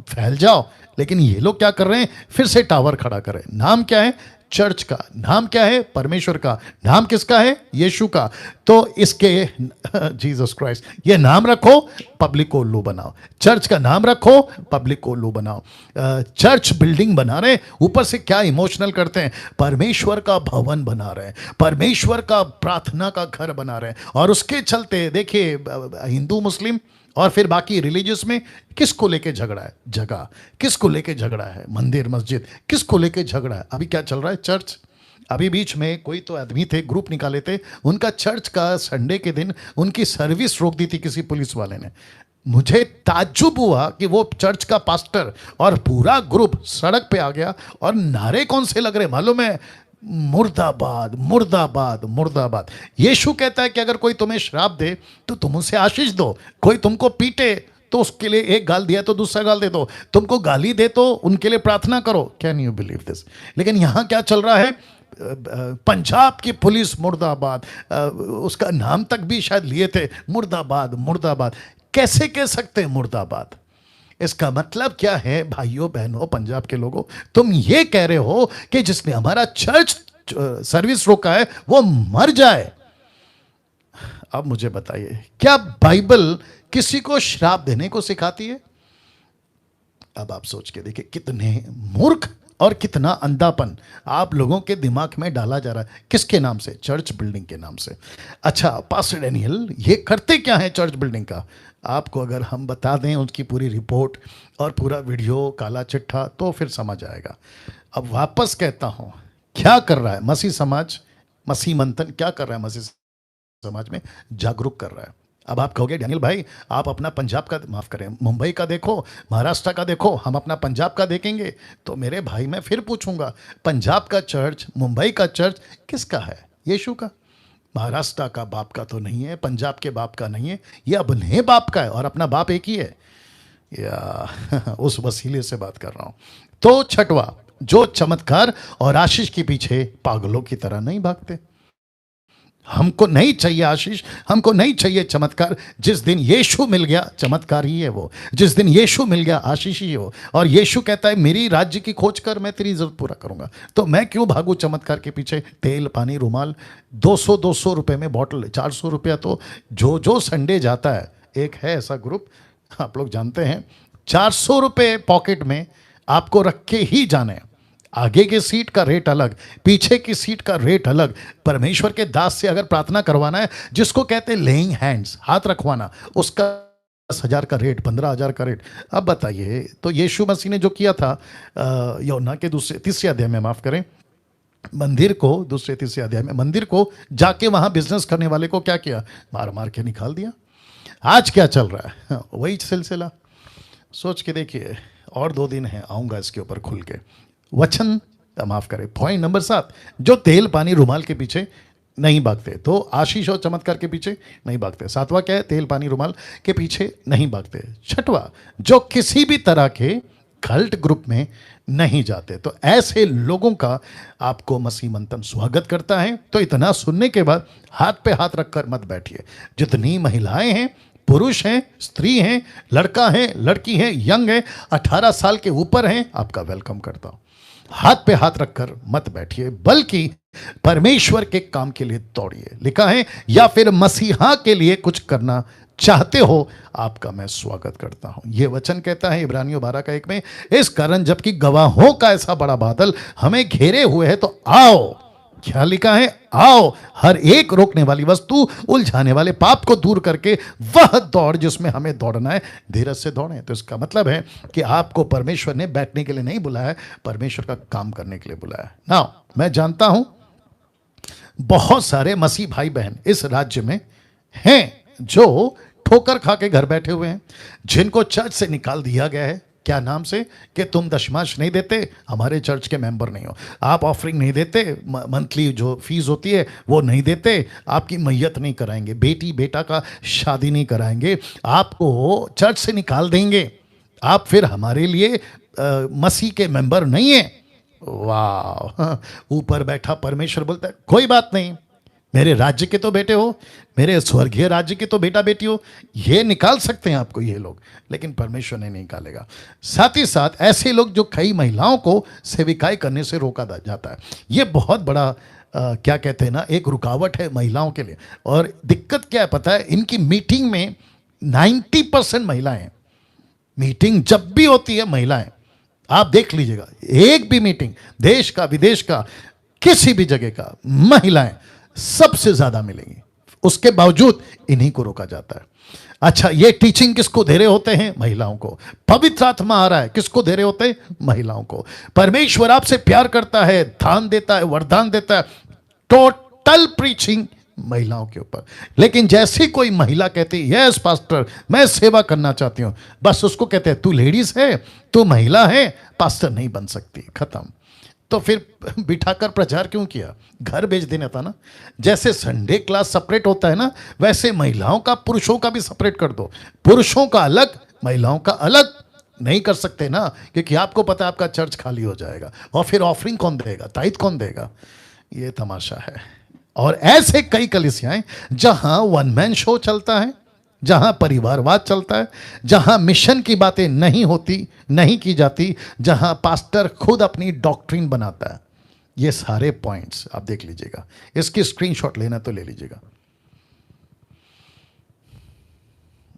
फैल जाओ। लेकिन ये लोग क्या कर रहे हैं? फिर से टावर खड़ा कर रहे हैं। नाम क्या है? चर्च का। नाम क्या है? परमेश्वर का। नाम किसका है? यीशु का। तो इसके जीसस क्राइस्ट, ये नाम रखो, पब्लिक को उल्लू बनाओ। चर्च का नाम रखो, पब्लिक को उल्लू बनाओ। चर्च बिल्डिंग बना रहे, ऊपर से क्या इमोशनल करते हैं, परमेश्वर का भवन बना रहे हैं, परमेश्वर का प्रार्थना का घर बना रहे हैं। और उसके चलते देखिए, हिंदू मुस्लिम और फिर बाकी रिलीजियस में किसको लेके झगड़ा है? जगह। किसको लेके झगड़ा है? मंदिर मस्जिद। किसको लेके झगड़ा है? अभी क्या चल रहा है? चर्च। अभी बीच में कोई तो आदमी थे, ग्रुप निकाले थे, उनका चर्च का संडे के दिन उनकी सर्विस रोक दी थी किसी पुलिस वाले ने। मुझे ताज्जुब हुआ कि वो चर्च का पास्टर और पूरा ग्रुप सड़क पे आ गया और नारे कौन से लग रहे मालूम है? मुर्दाबाद, मुर्दाबाद, मुर्दाबाद। यीशु कहता है कि अगर कोई तुम्हें श्राप दे तो तुम उसे आशीष दो। कोई तुमको पीटे तो उसके लिए एक गाल दिया तो दूसरा गाल दे दो। तुमको गाली दे तो उनके लिए प्रार्थना करो। Can you believe this? लेकिन यहां क्या चल रहा है? पंजाब की पुलिस मुर्दाबाद, उसका नाम तक भी शायद लिए थे, मुर्दाबाद, मुर्दाबाद। कैसे कह सकते हैं मुर्दाबाद? इसका मतलब क्या है भाइयों बहनों, पंजाब के लोगों? तुम ये कह रहे हो कि जिसने हमारा चर्च सर्विस रोका है वो मर जाए। अब मुझे बताइए, क्या बाइबल किसी को श्राप देने को सिखाती है? अब आप सोच के देखिए, कितने मूर्ख और कितना अंधापन आप लोगों के दिमाग में डाला जा रहा है। किसके नाम से? चर्च बिल्डिंग के नाम से। अच्छा पास्टर डैनियल, ये करते क्या है चर्च बिल्डिंग का? आपको अगर हम बता दें उसकी पूरी रिपोर्ट और पूरा वीडियो, काला चिट्ठा, तो फिर समझ आएगा। अब वापस कहता हूं, क्या कर रहा है मसीह समाज? मसीह मंथन क्या कर रहा है मसीह समाज में? जागरूक कर रहा है। अब आप कहोगे डैनियल भाई, आप अपना पंजाब का, माफ करें, मुंबई का देखो, महाराष्ट्र का देखो, हम अपना पंजाब का देखेंगे। तो मेरे भाई मैं फिर पूछूंगा, पंजाब का चर्च, मुंबई का चर्च किसका है? यीशु का। महाराष्ट्र का बाप का तो नहीं है, पंजाब के बाप का नहीं है, ये अपने बाप का है, और अपना बाप एक ही है। या उस वसीले से बात कर रहा हूं। तो छठवा, जो चमत्कार और आशीष के पीछे पागलों की तरह नहीं भागते। हमको नहीं चाहिए आशीष, हमको नहीं चाहिए चमत्कार। जिस दिन यीशु मिल गया, चमत्कार ही है वो। जिस दिन यीशु मिल गया, आशीष ही हो। और यीशु कहता है मेरी राज्य की खोज कर, मैं तेरी जरूरत पूरा करूंगा। तो मैं क्यों भागूं चमत्कार के पीछे? तेल, पानी, रुमाल, 200 रुपए में बॉटल, 400 रुपया। तो जो संडे जाता है, एक है ऐसा ग्रुप, आप लोग जानते हैं, 400 रुपये पॉकेट में आपको रख के ही जाने। आगे की सीट का रेट अलग, पीछे की सीट का रेट अलग। परमेश्वर के दास से अगर प्रार्थना करवाना है, जिसको कहते हैं लेइंग हैंड्स, हाथ रखवाना, उसका 10,000 का रेट, 15,000 का रेट। अब बताइए, तो यीशु मसीह ने जो किया था यूहन्ना के तीसरे अध्याय में, माफ करें, मंदिर को, दूसरे तीसरे अध्याय में, मंदिर को जाके वहां बिजनेस करने वाले को क्या किया? मार मार के निकाल दिया। आज क्या चल रहा है? वही सिलसिला। सोच के देखिए। और 2 दिन है, आऊंगा इसके ऊपर खुल के। वचन, माफ करें, पॉइंट नंबर 7, जो तेल पानी रुमाल के पीछे नहीं भागते, तो आशीष और चमत्कार के पीछे नहीं भागते। 7वां क्या है? तेल पानी रुमाल के पीछे नहीं भागते। 6वां, जो किसी भी तरह के कल्ट ग्रुप में नहीं जाते। तो ऐसे लोगों का आपको मसीह मंथन स्वागत करता है। तो इतना सुनने के बाद हाथ पे हाथ रखकर मत बैठिए। जितनी महिलाएं हैं, पुरुष हैं, स्त्री हैं, लड़का है, लड़की है, यंग है, 18 साल के ऊपर हैं, आपका वेलकम करता हूं। हाथ पे हाथ रखकर मत बैठिए, बल्कि परमेश्वर के काम के लिए दौड़िए। लिखा है, या फिर मसीहा के लिए कुछ करना चाहते हो, आपका मैं स्वागत करता हूं। यह वचन कहता है इब्रानियों 12:1 में, इस कारण जबकि गवाहों का ऐसा बड़ा बादल हमें घेरे हुए है, तो आओ। क्या लिखा है? आओ, हर एक रोकने वाली वस्तु, उलझाने वाले पाप को दूर करके वह दौड़ जिसमें हमें दौड़ना है, धीरज से दौड़ें। तो इसका मतलब है कि आपको परमेश्वर ने बैठने के लिए नहीं बुलाया है, परमेश्वर का काम करने के लिए बुलाया है। नाउ, मैं जानता हूं बहुत सारे मसीह भाई बहन इस राज्य में हैं जो ठोकर खा के घर बैठे हुए हैं, जिनको चर्च से निकाल दिया गया है। क्या नाम से? कि तुम दशमांश नहीं देते, हमारे चर्च के मेंबर नहीं हो। आप ऑफरिंग नहीं देते, मंथली जो फीस होती है वो नहीं देते, आपकी मैयत नहीं कराएंगे, बेटी बेटा का शादी नहीं कराएंगे, आपको चर्च से निकाल देंगे, आप फिर हमारे लिए मसीह के मेंबर नहीं है। वाह! ऊपर बैठा परमेश्वर बोलता है, कोई बात नहीं, मेरे राज्य के तो बेटे हो, मेरे स्वर्गीय राज्य के तो बेटा बेटी हो, ये निकाल सकते हैं आपको ये लोग, लेकिन परमेश्वर नहीं निकालेगा। साथ ही साथ ऐसे लोग जो कई महिलाओं को सेविकाई करने से रोका जाता है, ये बहुत बड़ा क्या कहते हैं ना, एक रुकावट है महिलाओं के लिए। और दिक्कत क्या है पता है? इनकी मीटिंग में 90% महिलाएं। मीटिंग जब भी होती है महिलाएं, आप देख लीजिएगा, एक भी मीटिंग, देश का विदेश का किसी भी जगह का, महिलाएं सबसे ज्यादा मिलेंगी। उसके बावजूद इन्हीं को रोका जाता है। अच्छा, ये टीचिंग किसको दे रहे होते हैं? महिलाओं को। पवित्र आत्मा आ रहा है, किसको दे रहे होते हैं? महिलाओं को। परमेश्वर आपसे प्यार करता है, दान देता है, वरदान देता है, टोटल प्रीचिंग महिलाओं के ऊपर। लेकिन जैसी कोई महिला कहती है, यस पास्टर मैं सेवा करना चाहती हूं, बस उसको कहते हैं तू लेडीज है, तू महिला है, पास्टर नहीं बन सकती। खत्म। तो फिर बिठाकर प्रचार क्यों किया? घर भेज देना था ना। जैसे संडे क्लास सेपरेट होता है ना, वैसे महिलाओं का पुरुषों का भी सेपरेट कर दो। पुरुषों का अलग, महिलाओं का अलग नहीं कर सकते ना, क्योंकि आपको पता है आपका चर्च खाली हो जाएगा, और फिर ऑफरिंग कौन देगा, ताइद कौन देगा? ये तमाशा है। और ऐसे कई कलीसियाएं जहां वन मैन शो चलता है, जहां परिवारवाद चलता है, जहां मिशन की बातें नहीं होती, नहीं की जाती, जहां पास्टर खुद अपनी डॉक्ट्रिन बनाता है। ये सारे पॉइंट्स आप देख लीजिएगा। इसकी स्क्रीनशॉट लेना तो ले लीजिएगा।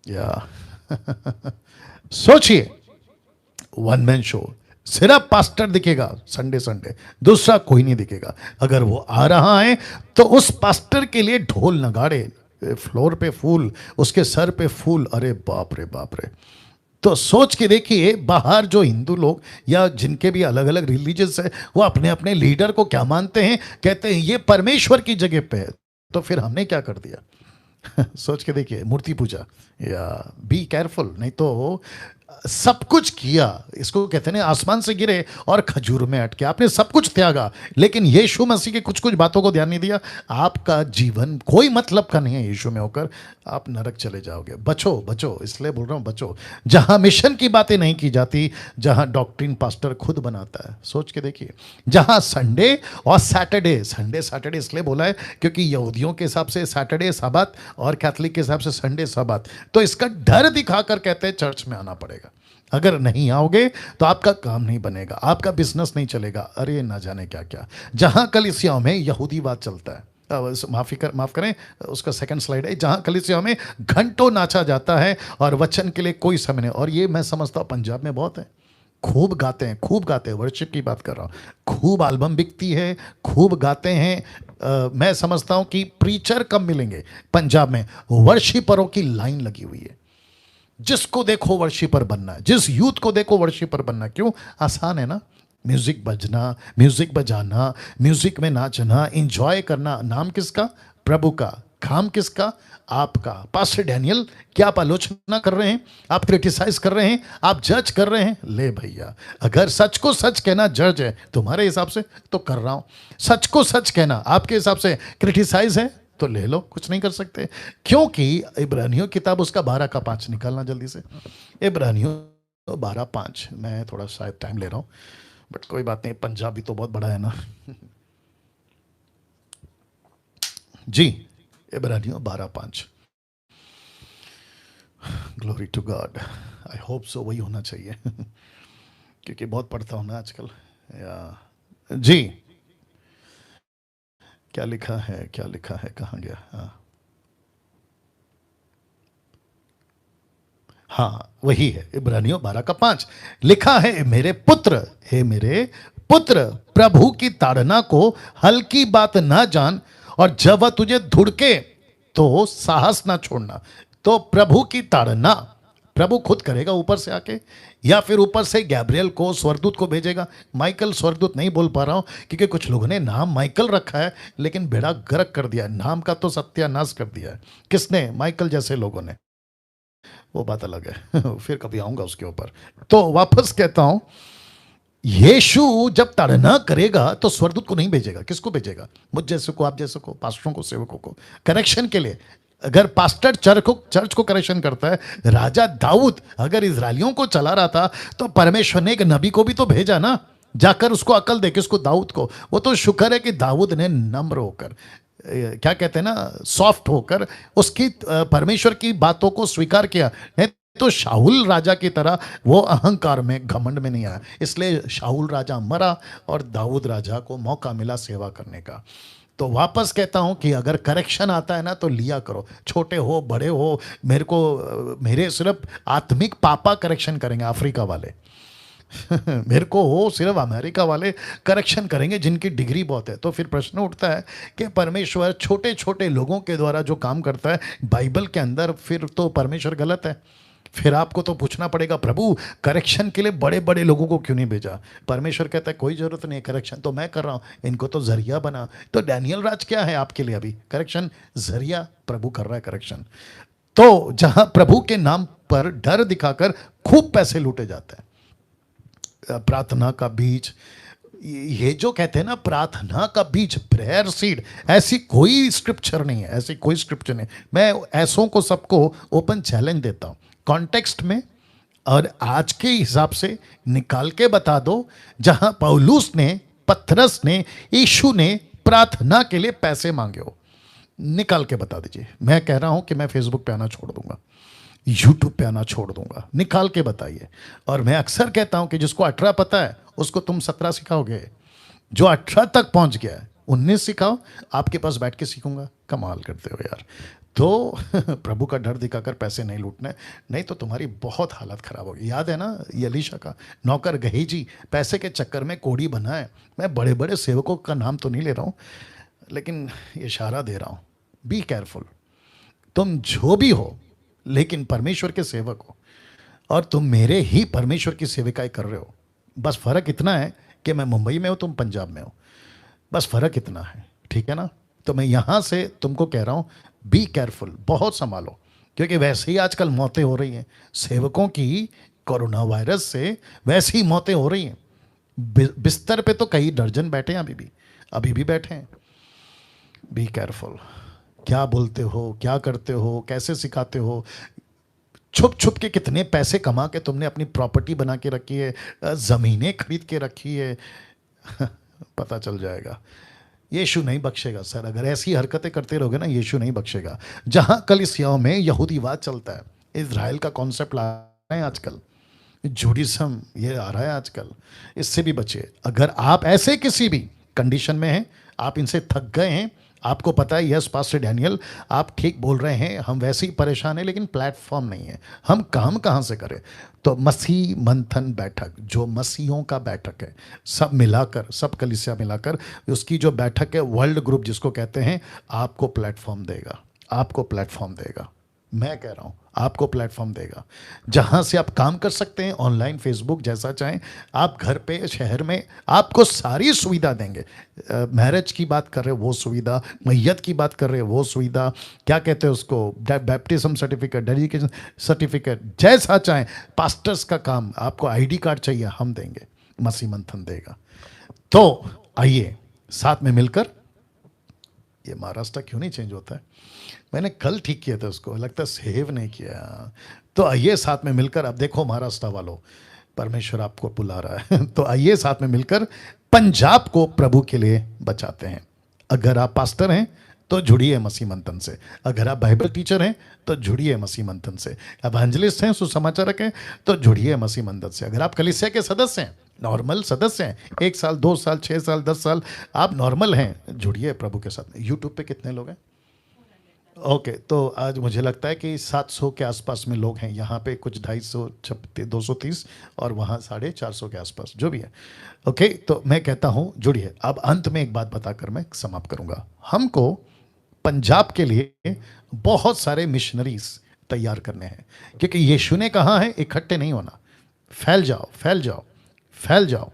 या सोचिए, वन मैन शो, सिर्फ पास्टर दिखेगा संडे संडे, दूसरा कोई नहीं दिखेगा। अगर वो आ रहा है तो उस पास्टर के लिए ढोल नगाड़े, फ्लोर पे फूल, उसके सर पे फूल, अरे बाप रे बाप रे। तो सोच के देखिए, बाहर जो हिंदू लोग या जिनके भी अलग अलग रिलीजियस है, वो अपने अपने लीडर को क्या मानते हैं? कहते हैं ये परमेश्वर की जगह पे है। तो फिर हमने क्या कर दिया? सोच के देखिए, मूर्ति पूजा। या बी केयरफुल, नहीं तो सब कुछ किया, इसको कहते हैं आसमान से गिरे और खजूर में अटके। आपने सब कुछ त्यागा, लेकिन यीशु मसीह के कुछ कुछ बातों को ध्यान नहीं दिया। आपका जीवन कोई मतलब का नहीं है यीशु में होकर, आप नरक चले जाओगे। बचो बचो, इसलिए बोल रहा हूं बचो। जहां मिशन की बातें नहीं की जाती, जहां डॉक्ट्रिन पास्टर खुद बनाता है। सोच के देखिए, जहां संडे और सैटरडे, संडे सैटरडे इसलिए बोला है क्योंकि यहूदियों के हिसाब से सैटरडे सब्बात और कैथोलिक के हिसाब से संडे सब्बात। तो इसका डर दिखाकर कहते हैं चर्च में आना पड़ेगा। अगर नहीं आओगे तो आपका काम नहीं बनेगा, आपका बिजनेस नहीं चलेगा। अरे ना जाने क्या क्या। जहां कलीसियाओं में यहूदीवाद चलता है, माफ करें, उसका सेकंड स्लाइड है, जहां कलीसियाओं में घंटों नाचा जाता है और वचन के लिए कोई समय नहीं। और ये मैं समझता हूं पंजाब में बहुत है, खूब गाते हैं, खूब गाते हैं। वर्शिप की बात कर रहा हूं, खूब एल्बम बिकती है, खूब गाते हैं। मैं समझता हूं कि प्रीचर कम मिलेंगे पंजाब में, वर्शिपरों की लाइन लगी हुई है। जिसको देखो वर्शिपर बनना है, जिस यूथ को देखो वर्शिपर बनना। क्यों? आसान है ना। म्यूजिक बजना, म्यूजिक बजाना, म्यूजिक में नाचना, इंजॉय करना, नाम किसका? प्रभु का। काम किसका? आपका। पास्टर डैनियल, क्या आप आलोचना कर रहे हैं? आप क्रिटिसाइज कर रहे हैं? आप जज कर रहे हैं? ले भैया, अगर सच को सच कहना जज है तुम्हारे हिसाब से तो कर रहा हूं, सच को सच कहना आपके हिसाब से क्रिटिसाइज है तो ले लो, कुछ नहीं कर सकते। क्योंकि इब्रानियों किताब उसका 12 का 5 निकालना जल्दी से। इब्रानियों 12 5, मैं थोड़ा शायद टाइम ले रहा हूं बट कोई बात नहीं, पंजाबी तो बहुत बड़ा है ना। जी, इब्रानियों 12 5। Glory to God, I hope so वही होना चाहिए। क्योंकि बहुत पढ़ता हूं ना आजकल। या जी, क्या लिखा है, क्या लिखा है, कहाँ गया? हाँ वही है, इब्रानियों 12 का 5 लिखा है, मेरे पुत्र, हे मेरे पुत्र, प्रभु की ताड़ना को हल्की बात ना जान, और जब वह तुझे धुड़के तो साहस ना छोड़ना। तो प्रभु की ताड़ना प्रभु खुद करेगा ऊपर से आके, या फिर ऊपर से गैब्रियल को, स्वर्गदूत को भेजेगा। माइकल स्वर्गदूत नहीं बोल पा रहा हूं क्योंकि कुछ लोगों ने नाम माइकल रखा है लेकिन बेड़ा गर्क कर दिया, नाम का तो सत्यानाश कर दिया है। किसने? माइकल जैसे लोगों ने। वो बात अलग है। फिर कभी आऊंगा उसके ऊपर। तो वापस कहता हूं, यीशु जब ताड़ना करेगा तो स्वर्गदूत को नहीं भेजेगा। किसको भेजेगा? मुझ जैसे को, आप जैसे को, पास्टरों को, सेवकों को, करेक्शन के लिए। अगर पास्टर चर्च को करेक्शन करता है, राजा दाऊद अगर इजरायलियों को चला रहा था तो परमेश्वर ने एक नबी को भी तो भेजा ना, जाकर उसको अकल दे। किसको? दाऊद को। वो तो शुक्र है कि दाऊद ने नम्र होकर, क्या कहते हैं ना, सॉफ्ट होकर उसकी परमेश्वर की बातों को स्वीकार किया। नहीं तो शाहुल राजा की तरह वो अहंकार में, घमंड में नहीं आया, इसलिए शाहुल राजा मरा और दाऊद राजा को मौका मिला सेवा करने का। तो वापस कहता हूं कि अगर करेक्शन आता है ना तो लिया करो, छोटे हो बड़े हो। मेरे सिर्फ आत्मिक पापा करेक्शन करेंगे, अफ्रीका वाले। मेरे को हो सिर्फ अमेरिका वाले करेक्शन करेंगे जिनकी डिग्री बहुत है। तो फिर प्रश्न उठता है कि परमेश्वर छोटे छोटे लोगों के द्वारा जो काम करता है बाइबल के अंदर, फिर तो परमेश्वर गलत है। फिर आपको तो पूछना पड़ेगा, प्रभु करेक्शन के लिए बड़े बड़े लोगों को क्यों नहीं भेजा? परमेश्वर कहता है कोई जरूरत नहीं है, करेक्शन तो मैं कर रहा हूं, इनको तो जरिया बना। तो डैनियल राज क्या है आपके लिए? अभी करेक्शन जरिया, प्रभु कर रहा है करेक्शन। तो जहां प्रभु के नाम पर डर दिखाकर खूब पैसे लूटे जाते हैं, प्रार्थना का बीज, ये जो कहते हैं ना प्रार्थना का बीज, प्रेयर सीड, ऐसी कोई स्क्रिप्चर नहीं है, ऐसी कोई स्क्रिप्चर नहीं। मैं ऐसों को सबको ओपन चैलेंज देता हूं कॉन्टेक्स्ट में, और आज के हिसाब से निकाल के बता दो जहां पौलुस ने, पतरस ने, यीशु ने प्रार्थना के लिए पैसे मांगे हो, निकाल के बता दीजिए। मैं कह रहा हूं कि मैं फेसबुक पे आना छोड़ दूंगा, यूट्यूब पे आना छोड़ दूंगा, निकाल के बताइए। और मैं अक्सर कहता हूं कि जिसको 18 पता है उसको तुम 17 सिखाओगे, जो 18 तक पहुंच गया है 19 सिखाओ, आपके पास बैठ के सीखूंगा। कमाल करते हो यार। तो प्रभु का डर दिखाकर पैसे नहीं लूटने, नहीं तो तुम्हारी बहुत हालत खराब होगी। याद है ना यलीशा का नौकर गहेजी पैसे के चक्कर में कोड़ी बना है। मैं बड़े बड़े सेवकों का नाम तो नहीं ले रहा हूं लेकिन इशारा दे रहा हूं, बी केयरफुल। तुम जो भी हो लेकिन परमेश्वर के सेवक हो, और तुम मेरे ही परमेश्वर की सेविकाएं कर रहे हो। बस फर्क इतना है कि मैं मुंबई में हूं, तुम पंजाब में हो, बस फर्क इतना है, ठीक है ना? तो मैं यहां से तुमको कह रहा हूं, बी केयरफुल, बहुत संभालो, क्योंकि वैसे ही आजकल मौतें हो रही हैं सेवकों की, कोरोना वायरस से वैसी ही मौतें हो रही हैं। बिस्तर पे तो कई दर्जन बैठे हैं, अभी भी बैठे हैं। बी केयरफुल, क्या बोलते हो, क्या करते हो, कैसे सिखाते हो, छुप छुप के कितने पैसे कमा के तुमने अपनी प्रॉपर्टी बना के रखी है, ज़मीनें खरीद के रखी है। पता चल जाएगा। यीशु नहीं बख्शेगा सर, अगर ऐसी हरकतें करते रहोगे ना, यीशु नहीं बख्शेगा। जहां कलीसियाओं में यहूदीवाद चलता है, इजराइल का कॉन्सेप्ट ला रहे हैं आजकल, जूडिज्म ये आ रहा है आजकल, इससे भी बचिए। अगर आप ऐसे किसी भी कंडीशन में हैं, आप इनसे थक गए हैं, आपको पता है यस पास्टर डैनियल आप ठीक बोल रहे हैं, हम वैसे ही परेशान हैं लेकिन प्लेटफॉर्म नहीं है, हम काम कहाँ से करें? तो मसीह मंथन बैठक, जो मसीहों का बैठक है, सब मिलाकर, सब कलीसिया मिलाकर उसकी जो बैठक है, वर्ल्ड ग्रुप जिसको कहते हैं, आपको प्लेटफॉर्म देगा, आपको प्लेटफॉर्म देगा। मैं कह रहा हूँ आपको प्लेटफॉर्म देगा जहाँ से आप काम कर सकते हैं ऑनलाइन, फेसबुक जैसा चाहें। आप घर पे, शहर में, आपको सारी सुविधा देंगे। मैरिज की बात कर रहे हो वो सुविधा, मैयत की बात कर रहे हो वो सुविधा, क्या कहते हैं उसको, बैप्टिज्म सर्टिफिकेट, डेडिकेशन सर्टिफिकेट, जैसा चाहें। पास्टर्स का काम, आपको आईडी कार्ड चाहिए, हम देंगे, मसीह मंथन देगा। तो आइए साथ में मिलकर, ये महाराष्ट्र क्यों नहीं चेंज होता है, मैंने कल ठीक किया था उसको, लगता है सेव नहीं किया। तो आइए साथ में मिलकर, अब देखो महाराष्ट्र वालों, परमेश्वर आपको बुला रहा है तो आइए साथ में मिलकर पंजाब को प्रभु के लिए बचाते हैं। अगर आप पास्टर हैं तो जुड़िए मसीह मंथन से, अगर आप बाइबल टीचर हैं तो जुड़िए मसीह मंथन से, एवेंजलिस्ट हैं, सुसमाचारक हैं तो जुड़िए मसीह मंथन से। अगर आप कलीसिया के सदस्य हैं, नॉर्मल सदस्य हैं, 1 साल 2 साल 6 साल 10 साल आप नॉर्मल हैं, जुड़िए प्रभु के साथ। यूट्यूब पे कितने लोग हैं? ओके, तो आज मुझे लगता है कि 700 के आसपास में लोग हैं, यहाँ पे कुछ 250 230 और वहाँ 450 के आसपास जो भी है। ओके, तो मैं कहता हूँ जुड़िए। अब अंत में एक बात बताकर मैं समाप्त करूँगा। हमको पंजाब के लिए बहुत सारे मिशनरीज तैयार करने हैं, क्योंकि यीशु ने कहा है इकट्ठे नहीं होना, फैल जाओ फैल जाओ फैल जाओ।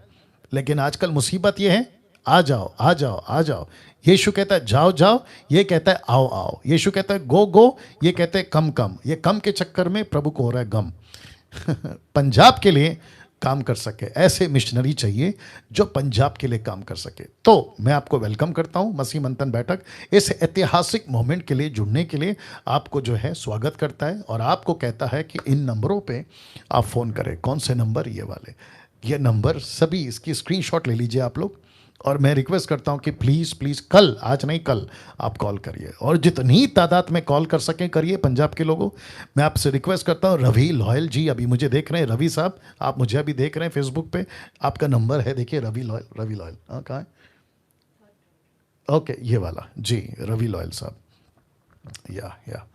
लेकिन आजकल मुसीबत ये है, आ जाओ आ जाओ आ जाओ। यीशु कहता है जाओ जाओ, ये कहता है आओ आओ। यीशु कहता है गो गो, ये कहते हैं कम कम। ये कम के चक्कर में प्रभु को हो रहा है गम पंजाब के लिए काम कर सके, ऐसे मिशनरी चाहिए जो पंजाब के लिए काम कर सके। तो मैं आपको वेलकम करता हूं मसीह मंथन बैठक, इस ऐतिहासिक मोमेंट के लिए जुड़ने के लिए आपको जो है स्वागत करता है और आपको कहता है कि इन नंबरों पे आप फ़ोन करें। कौन से नंबर? ये वाले, ये नंबर सभी, इसकी स्क्रीनशॉट ले लीजिए आप लोग। और मैं रिक्वेस्ट करता हूं कि प्लीज़ प्लीज़ कल, आज नहीं कल, आप कॉल करिए और जितनी तादाद में कॉल कर सकें करिए पंजाब के लोगों। मैं आपसे रिक्वेस्ट करता हूं, रवि लॉयल जी अभी मुझे देख रहे हैं, रवि साहब आप मुझे अभी देख रहे हैं फेसबुक पे, आपका नंबर है देखिए, रवि लॉयल, रवि लॉयल, हाँ कहाँ है? ओके, ये वाला जी, रवि लॉयल साहब। या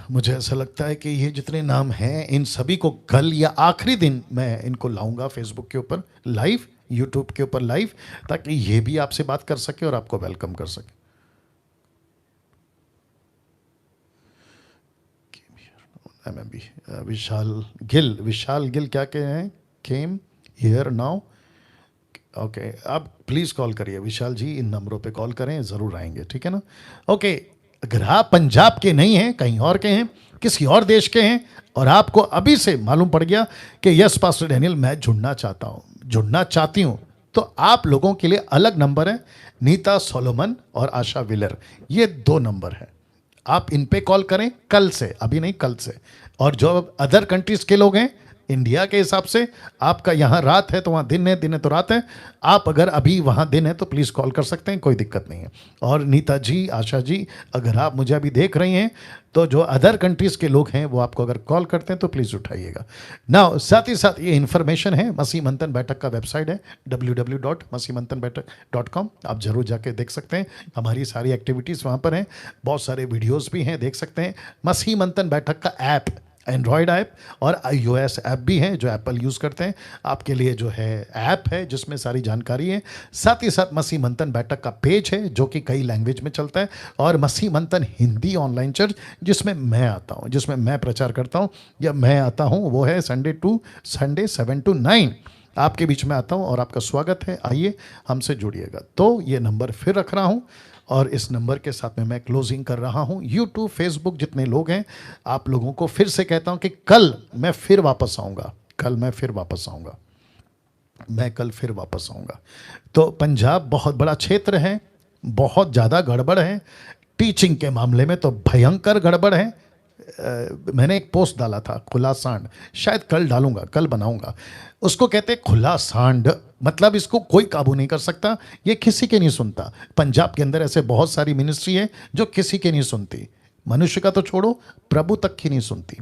मुझे ऐसा लगता है कि ये जितने नाम हैं इन सभी को कल या आखिरी दिन मैं इनको लाऊंगा फेसबुक के ऊपर लाइव, यूट्यूब के ऊपर लाइव, ताकि ये भी आपसे बात कर सके और आपको वेलकम कर सके। MMB विशाल गिल क्या कह रहे हैं? Came here now. ओके, आप प्लीज़ कॉल करिए विशाल जी, इन नंबरों पे कॉल करें, ज़रूर आएंगे, ठीक है ना? ओके, अगर आप पंजाब के नहीं हैं, कहीं और के हैं, किसी और देश के हैं और आपको अभी से मालूम पड़ गया कि यस पास्टर डैनियल मैं जुड़ना चाहता हूँ, जुड़ना चाहती हूँ, तो आप लोगों के लिए अलग नंबर है, नीता सोलोमन और आशा विलर, ये 2 नंबर है। आप इन पे कॉल करें कल से, अभी नहीं कल से। और जो अदर कंट्रीज के लोग हैं, इंडिया के हिसाब से आपका यहाँ रात है तो वहाँ दिन है, दिन है तो रात है। आप अगर अभी वहाँ दिन है तो प्लीज़ कॉल कर सकते हैं, कोई दिक्कत नहीं है। और नीता जी, आशा जी, अगर आप मुझे अभी देख रही हैं तो जो अदर कंट्रीज़ के लोग हैं वो आपको अगर कॉल करते हैं तो प्लीज़ उठाइएगा ना। साथ ही साथ ये इन्फॉर्मेशन है, मसीह मंथन बैठक का वेबसाइट है www.masihmanthanbaitak.com, आप ज़रूर जाके देख सकते हैं, हमारी सारी एक्टिविटीज़ वहाँ पर हैं, बहुत सारे वीडियोज़ भी हैं, देख सकते हैं। मसीह मंथन बैठक का ऐप, एंड्रॉयड ऐप और iOS ऐप भी हैं, जो एप्पल यूज़ करते हैं आपके लिए जो है ऐप है जिसमें सारी जानकारी है। साथ ही साथ मसीह मंथन बैठक का पेज है जो कि कई लैंग्वेज में चलता है, और मसीह मंथन हिंदी ऑनलाइन चर्च जिसमें मैं आता हूँ, जिसमें मैं प्रचार करता हूँ या मैं आता हूँ, वो है संडे टू संडे 7 to 9 आपके बीच में आता हूँ और आपका स्वागत है। आइए हमसे जुड़िएगा। तो ये नंबर फिर रख रहा हूँ और इस नंबर के साथ में मैं क्लोजिंग कर रहा हूं। यूट्यूब, फेसबुक जितने लोग हैं, आप लोगों को फिर से कहता हूं कि कल मैं फिर वापस आऊंगा, कल मैं फिर वापस आऊंगा, मैं कल फिर वापस आऊंगा। तो पंजाब बहुत बड़ा क्षेत्र है, बहुत ज़्यादा गड़बड़ है टीचिंग के मामले में, तो भयंकर गड़बड़ है। मैंने एक पोस्ट डाला था खुला सांड, शायद कल डालूंगा, कल बनाऊंगा। उसको कहते हैं खुला सांड, मतलब इसको कोई काबू नहीं कर सकता, ये किसी के नहीं सुनता। पंजाब के अंदर ऐसे बहुत सारी मिनिस्ट्री है जो किसी के नहीं सुनती, मनुष्य का तो छोड़ो, प्रभु तक की नहीं सुनती।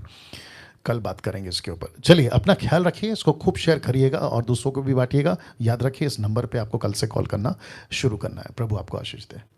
कल बात करेंगे इसके ऊपर। चलिए, अपना ख्याल रखिए, इसको खूब शेयर करिएगा और दूसरों को भी बांटिएगा। याद रखिए, इस नंबर पे आपको कल से कॉल करना शुरू करना है। प्रभु आपको आशीष दे।